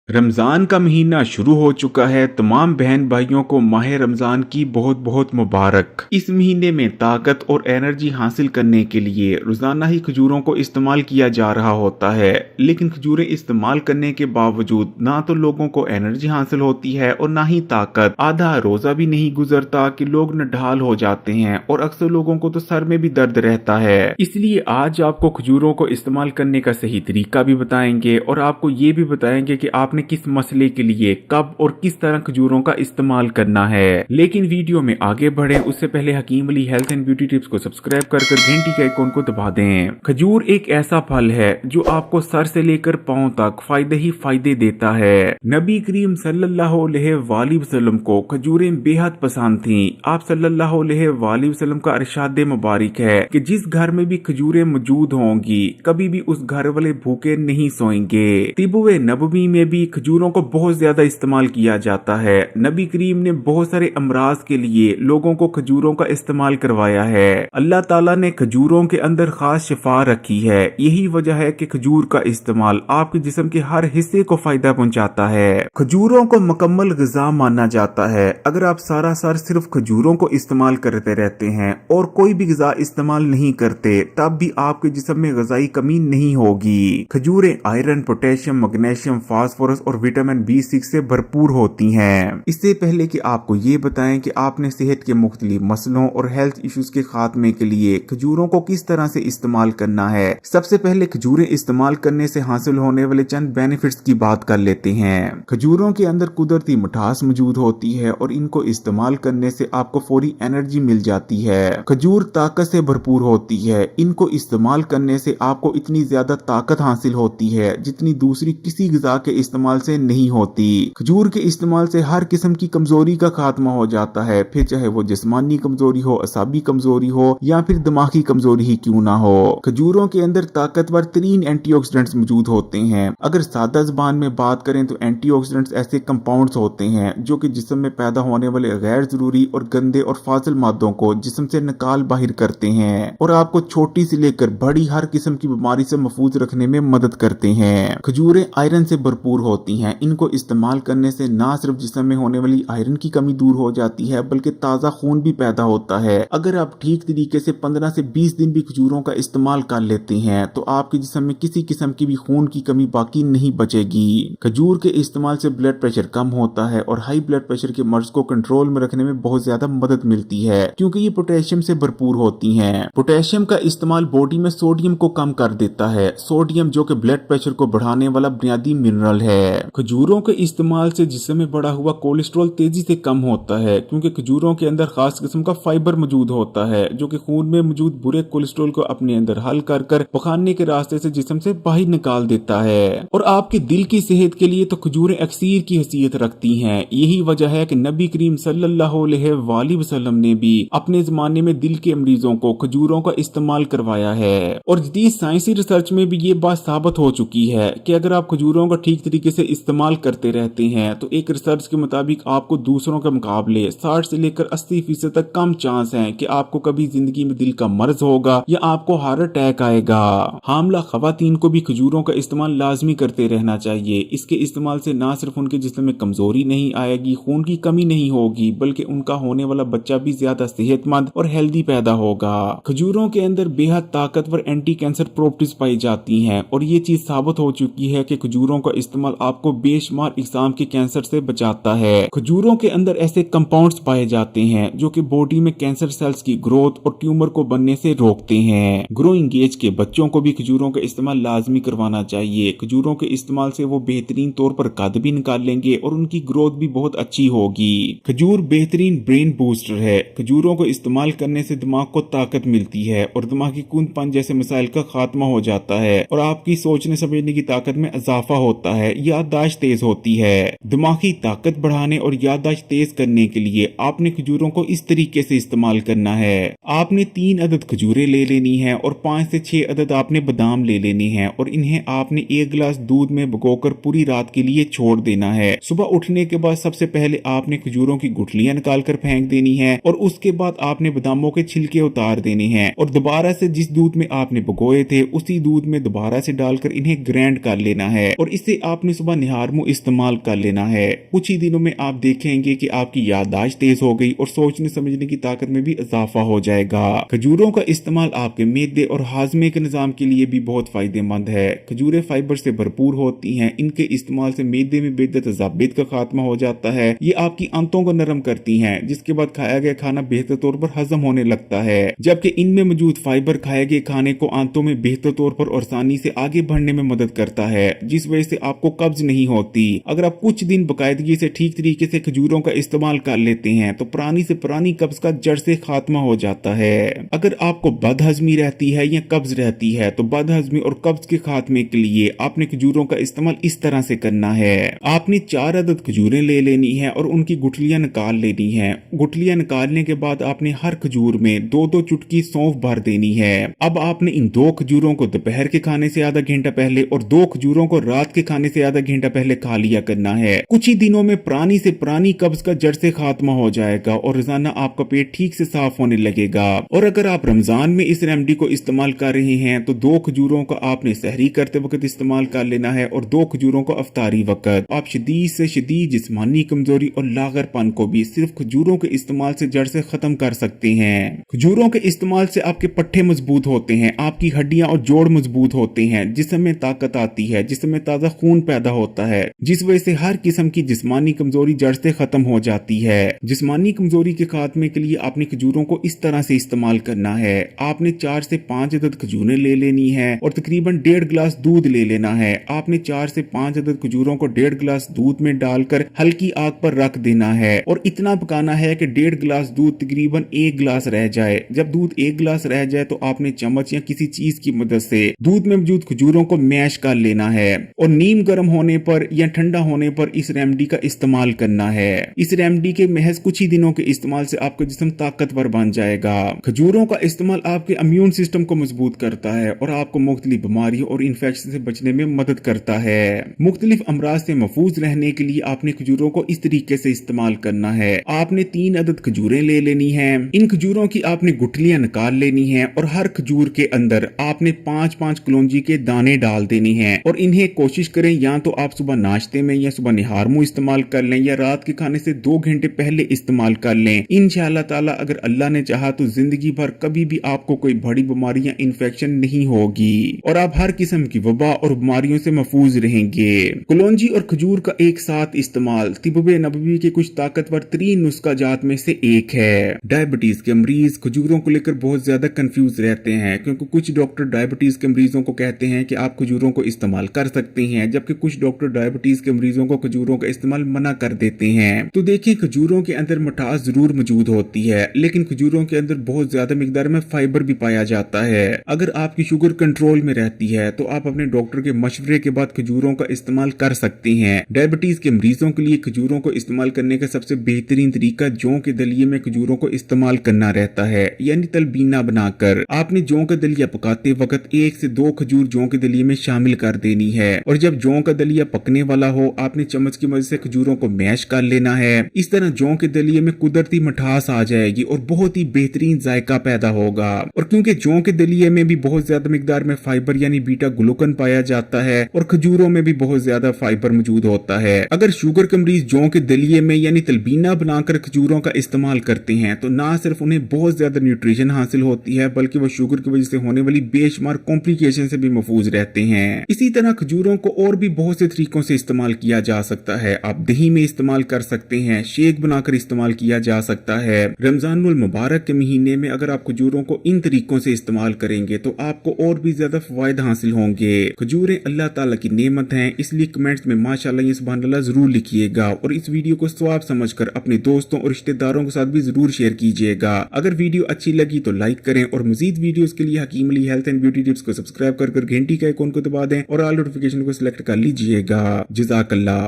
रमज़ान का महीना शुरू हो चुका है। तमाम बहन भाइयों को माह रमज़ान की बहुत बहुत मुबारक। इस महीने में ताकत और एनर्जी हासिल करने के लिए रोज़ाना ही खजूरों को इस्तेमाल किया जा रहा होता है, लेकिन खजूरें इस्तेमाल करने के बावजूद ना तो लोगों को एनर्जी हासिल होती है और ना ही ताकत। आधा रोज़ा भी नहीं गुजरता कि लोग नढाल हो जाते हैं और अक्सर लोगों को तो सर में भी दर्द रहता है। इसलिए आज आपको खजूरों को इस्तेमाल करने का सही तरीका भी बताएंगे और आपको ये भी बताएंगे कि आपने किस मसले के लिए कब और किस तरह खजूरों का इस्तेमाल करना है। लेकिन वीडियो में आगे बढ़े उससे पहले Hakim Ali health and beauty tips को सब्सक्राइब कर घंटी के आइकॉन को दबा दें। खजूर एक ऐसा फल है जो आपको सर से लेकर पांव तक फायदे ही फायदे देता है। नबी करीम सल्लल्लाहु अलैहि वसल्लम को खजूरें बेहद पसंद थीं। आप सल्लल्लाहु अलैहि वसल्लम का इरशाद मुबारक है कि जिस घर में भी खजूरें मौजूद होंगी कभी भी उस घर वाले भूखे नहीं सोएंगे। तिब्बे नबवी में भी खजूरों को बहुत ज्यादा इस्तेमाल किया जाता है। नबी करीम ने बहुत सारे अमराज के लिए लोगों को खजूरों का इस्तेमाल करवाया है। अल्लाह ताला ने खजूरों के अंदर खास शिफा रखी है। यही वजह है कि खजूर का इस्तेमाल आपके जिस्म के हर हिस्से को फायदा पहुंचाता है। खजूरों को मुकम्मल ग़िज़ा माना जाता है। अगर आप सारा साल सिर्फ खजूरों को इस्तेमाल करते रहते हैं और कोई भी ग़िज़ा इस्तेमाल नहीं करते तब भी आपके जिस्म में ग़िज़ाई कमी नहीं होगी। खजूरें आयरन, पोटेशियम, मैग्नीशियम, फास्फोरस और विटामिन B6 से भरपूर होती हैं। इससे पहले कि आपको ये बताएं कि आपने सेहत के मुख्तलिफ मसलों और हेल्थ इश्यूज के खात्मे के लिए खजूरों को किस तरह से इस्तेमाल करना है, सबसे पहले खजूरें इस्तेमाल करने से हासिल होने वाले चंद बेनिफिट्स की बात कर लेते हैं। खजूरों के अंदर कुदरती मिठास मौजूद होती है और इनको इस्तेमाल करने से आपको फौरी एनर्जी मिल जाती है। खजूर ताकत से भरपूर होती है। इनको इस्तेमाल करने से आपको इतनी ज्यादा ताकत हासिल होती है जितनी दूसरी किसी ग़िज़ा के इस्तेमाल से नहीं होती। खजूर के इस्तेमाल से हर किस्म की कमजोरी का खात्मा हो जाता है, फिर चाहे वो जिस्मानी कमजोरी हो, असाबी कमजोरी हो या फिर दिमागी कमजोरी ही क्यों ना हो। खजूरों के अंदर ताकतवर तरीन एंटीऑक्सीडेंट्स मौजूद होते हैं। अगर सादा ज़बान में बात करें तो एंटीऑक्सीडेंट्स ऐसे कंपाउंड्स होते हैं जो कि जिस्म में पैदा होने वाले गैर जरूरी और गंदे और फाजिल मादों को जिस्म से निकाल बाहर करते हैं और आपको छोटी से लेकर बड़ी हर किस्म की बीमारी से महफूज रखने में मदद करते हैं। खजूरें आयरन से भरपूर होती हैं। इनको इस्तेमाल करने से ना सिर्फ जिस्म में होने वाली आयरन की कमी दूर हो जाती है बल्कि ताज़ा खून भी पैदा होता है। अगर आप ठीक तरीके से 15 से 20 दिन भी खजूरों का इस्तेमाल कर लेते हैं तो आपके जिस्म में किसी किस्म की भी खून की कमी बाकी नहीं बचेगी। खजूर के इस्तेमाल से ब्लड प्रेशर कम होता है और हाई ब्लड प्रेशर के मर्ज को कंट्रोल में रखने में बहुत ज्यादा मदद मिलती है क्योंकि ये पोटेशियम से भरपूर होती हैं। पोटेशियम का इस्तेमाल बॉडी में सोडियम को कम कर देता है। सोडियम जो कि ब्लड प्रेशर को बढ़ाने वाला बुनियादी मिनरल है। खजूरों के इस्तेमाल से जिस्म में बढ़ा हुआ कोलेस्ट्रॉल तेजी से कम होता है क्योंकि खजूरों के अंदर खास किस्म का फाइबर मौजूद होता है जो कि खून में मौजूद बुरे कोलेस्ट्रॉल को अपने अंदर हल कर पखाने के रास्ते से जिस्म से बाहर निकाल देता है। और आपके दिल की सेहत के लिए तो खजूरें अक्सीर की हैसियत रखती हैं। यही वजह है कि नबी करीम सल्लल्लाहु अलैहि वसल्लम ने भी अपने जमाने में दिल के मरीजों को खजूरों का इस्तेमाल करवाया है। और जदीद साइंसी रिसर्च में भी ये बात साबित हो चुकी है कि अगर आप खजूरों का ठीक तरीके से इस्तेमाल करते रहते हैं तो एक रिसर्च के मुताबिक आपको दूसरों के मुकाबले 60 से लेकर 80% तक कम चांस है कि आपको कभी जिंदगी में दिल का मर्ज होगा या आपको हार्ट अटैक आएगा। हामला खवातीन को भी खजूरों का इस्तेमाल लाजमी करते रहना चाहिए। इसके इस्तेमाल से ना सिर्फ उनके जिस्म में कमजोरी नहीं आएगी, खून की कमी नहीं होगी, बल्कि उनका होने वाला बच्चा भी ज्यादा सेहतमंद और हेल्दी पैदा होगा। खजूरों के अंदर बेहद ताकतवर एंटी कैंसर प्रॉपर्टीज पाई जाती हैं और ये चीज साबित हो चुकी है कि खजूरों का इस्तेमाल आपको बेशुमार इकसाम के कैंसर से बचाता है। खजूरों के अंदर ऐसे कंपाउंड्स पाए जाते हैं जो कि बॉडी में कैंसर सेल्स की ग्रोथ और ट्यूमर को बनने से रोकते हैं। ग्रोइंग एज के बच्चों को भी खजूरों का इस्तेमाल लाजमी करवाना चाहिए। खजूरों के इस्तेमाल से वो बेहतरीन तौर पर कद भी निकाल लेंगे और उनकी ग्रोथ भी बहुत अच्छी होगी। खजूर बेहतरीन ब्रेन बूस्टर है। खजूरों को इस्तेमाल करने से दिमाग को ताकत मिलती है और दिमागी कुंदपन जैसे मसाइल का खात्मा हो जाता है और आपकी सोचने समझने की ताकत में इजाफा होता है। याददाश्त तेज होती है। दिमागी ताकत बढ़ाने और याददाश्त तेज करने के लिए आपने खजूरों को इस तरीके से इस्तेमाल करना है। आपने 3 अदद खजूरें ले लेनी है और 5 से 6 अदद आपने बादाम ले लेने हैं और इन्हें आपने 1 गिलास दूध में भिगोकर पूरी रात के लिए छोड़ देना है। सुबह उठने के बाद सबसे पहले आपने खजूरों की गुठलियां निकाल कर फेंक देनी है और उसके बाद आपने बादामों के छिलके उतार देने हैं और दोबारा से जिस दूध में आपने भिगोए थे उसी दूध में दोबारा से डालकर इन्हें ग्राइंड कर लेना है और इसे आपने सुबह निहारमू इस्तेमाल कर लेना है। कुछ ही दिनों में आप देखेंगे कि आपकी याददाश्त तेज हो गई और सोचने समझने की ताकत में भी इजाफा हो जाएगा। खजूरों का इस्तेमाल आपके मैदे और हाजमे के निजाम के लिए भी बहुत फायदेमंद है। खजूरें फाइबर से भरपूर होती हैं। इनके इस्तेमाल से मैदे में बेतजाबियत का खात्मा हो जाता है। ये आपकी आंतों को नरम करती हैं, जिसके बाद खाया गया खाना बेहतर तौर पर हजम होने लगता है। जबकि इनमें मौजूद फाइबर खाए गए खाने को आंतों में बेहतर तौर पर और आसानी से आगे बढ़ने में मदद करता है, जिस वजह से आपको कब्ज नहीं होती। अगर आप कुछ दिन बाकायदगी से ठीक तरीके से खजूरों का इस्तेमाल कर लेते हैं तो पुरानी से पुरानी कब्ज का जड़ से खात्मा हो जाता है। अगर आपको बदहजमी रहती है या कब्ज रहती है तो बदहजमी और कब्ज के खात्मे के लिए आपने खजूरों का इस्तेमाल इस तरह से करना है। आपने 4 अदद खजूरें ले लेनी है और उनकी गुठलियां निकाल लेनी है। गुठलियां निकालने के बाद आपने हर खजूर में 2-2 चुटकी सौंफ भर देनी है। अब आपने इन 2 खजूरों को दोपहर के खाने से आधा घंटा पहले और 2 खजूरों को रात के खाने से आधा घंटा पहले खा लिया करना है। कुछ ही दिनों में पुरानी से पुरानी कब्ज का जड़ से खात्मा हो जाएगा और रोजाना आपका पेट ठीक से साफ होने लगेगा। और अगर आप रमजान में इस रेमेडी को इस्तेमाल कर रहे हैं तो 2 खजूरों का आपने सहरी करते वक्त इस्तेमाल कर लेना है और 2 खजूरों को अफ्तारी वक्त। आप शदीद से शदीद जिस्मानी कमजोरी और लागरपन को भी सिर्फ खजूरों के इस्तेमाल से जड़ से खत्म कर सकते हैं। खजूरों के इस्तेमाल से आपके पट्टे मजबूत होते हैं, आपकी हड्डियां और जोड़ मजबूत होते हैं, जिस्म में ताकत आती है, जिस्म में ताजा खून पैदा होता है, जिस वजह से हर किस्म की जिस्मानी कमजोरी जड़ से खत्म हो जाती है। जिस्मानी कमजोरी के खात्मे के लिए आपने खजूरों को इस तरह से इस्तेमाल करना है। आपने 4 से 5 अदद खजूरें ले लेनी है और तकरीबन 1.5 गिलास दूध ले लेना है। आपने 4 से 5 अदद खजूरों को 1.5 गिलास दूध में डालकर हल्की आग पर रख देना है और इतना पकाना है कि 1.5 गिलास दूध तकरीबन 1 गिलास रह जाए। जब दूध 1 गिलास रह जाए तो आपने चम्मच या किसी चीज की मदद से दूध में मौजूद खजूरों को मैश कर लेना है और नीम गर्म होने पर या ठंडा होने पर इस रेमेडी का इस्तेमाल करना है। इस रेमेडी के महज कुछ ही दिनों के इस्तेमाल से आपका जिस्म ताकतवर बन जाएगा। खजूरों का इस्तेमाल आपके इम्यून सिस्टम को मजबूत करता है और आपको मुख्तलिफ बीमारियों और इन्फेक्शन से बचने में मदद करता है। मुख्तलिफ अमराज से महफूज रहने के लिए आपने खजूरों को इस तरीके से इस्तेमाल करना है। आपने 3 अदद खजूरें ले लेनी है। इन खजूरों की आपने गुठलियां निकाल लेनी है और हर खजूर के अंदर आपने 5-5 कलौंजी के दाने डाल देने हैं और इन्हें कोशिश करें या तो आप सुबह नाश्ते में या सुबह निहारमू इस्तेमाल कर लें या रात के खाने से 2 घंटे पहले इस्तेमाल कर लें। इंशाअल्लाह ताला अगर अल्लाह ने चाहा तो जिंदगी भर कभी भी आपको कोई बड़ी बीमारी या इन्फेक्शन नहीं होगी और आप हर किस्म की वबा और बीमारियों से महफूज रहेंगे। कलौंजी और खजूर का एक साथ इस्तेमाल तिब्बे नबवी के कुछ ताकतवर तरीन नुस्खा जात में से एक है। डायबिटीज के मरीज खजूरों को लेकर बहुत ज्यादा कंफ्यूज रहते हैं क्योंकि कुछ डॉक्टर डायबिटीज के मरीजों को कहते हैं कि आप खजूरों को इस्तेमाल कर सकते हैं, जबकि कुछ डॉक्टर डायबिटीज के मरीजों को खजूरों का इस्तेमाल मना कर देते हैं। तो देखिए, खजूरों के अंदर मिठास जरूर मौजूद होती है, लेकिन खजूरों के अंदर बहुत ज्यादा मिकदार में फाइबर भी पाया जाता है। अगर आपकी शुगर कंट्रोल में रहती है तो आप अपने डॉक्टर के मशवरे के बाद खजूरों का इस्तेमाल कर सकते हैं। डायबिटीज के मरीजों के लिए खजूरों को इस्तेमाल करने का सबसे बेहतरीन तरीका जौ के दलिये में खजूरों को इस्तेमाल करना रहता है, यानी तलबीना बनाकर। आपने जौ का दलिया पकाते वक्त 1 से 2 खजूर जौ के दलिये में शामिल कर देनी है और जब जौ का दलिया पकने वाला हो आपने चम्मच की मदद से खजूरों को मैश कर लेना है। इस तरह जौ के दलिये में कुदरती मिठास आ जाएगी और बहुत ही बेहतरीन जायका पैदा होगा। और क्योंकि जौ के दलिये में भी बहुत ज्यादा मिकदार में फाइबर यानी बीटा ग्लूकन पाया जाता है और खजूरों में भी बहुत ज्यादा फाइबर मौजूद होता है। अगर शुगर के मरीज जौ के दलिये में यानी तलबीना बनाकर खजूरों का इस्तेमाल करते हैं तो ना सिर्फ उन्हें बहुत ज्यादा न्यूट्रिशन हासिल होती है बल्कि वो शुगर की वजह से होने वाली बेशुमार कॉम्प्लिकेशन से भी महफूज रहते हैं। इसी तरह खजूरों को और भी बहुत से तरीकों से इस्तेमाल किया जा सकता है। आप दही में इस्तेमाल कर सकते हैं, शेक बनाकर इस्तेमाल किया जा सकता है। रमजानुल मुबारक के महीने में अगर आप खजूरों को इन तरीकों से इस्तेमाल करेंगे तो आपको और भी ज्यादा फवायद हासिल होंगे। खजूरें अल्लाह ताला की नेमत हैं, इसलिए कमेंट्स में माशाअल्लाह या सुभान अल्लाह जरूर लिखिएगा और इस वीडियो को सवाब समझकर अपने दोस्तों और रिश्तेदारों के साथ भी जरूर शेयर कीजिएगा। अगर वीडियो अच्छी लगी तो लाइक करें और मजीद वीडियोस के लिए Hakim Ali health and beauty tips को सब्सक्राइब कर घंटी के आइकॉन को दबा दें और ऑल नोटिफिकेशन को सिलेक्ट कर लीजिएगा। जज़ाकल्लाह।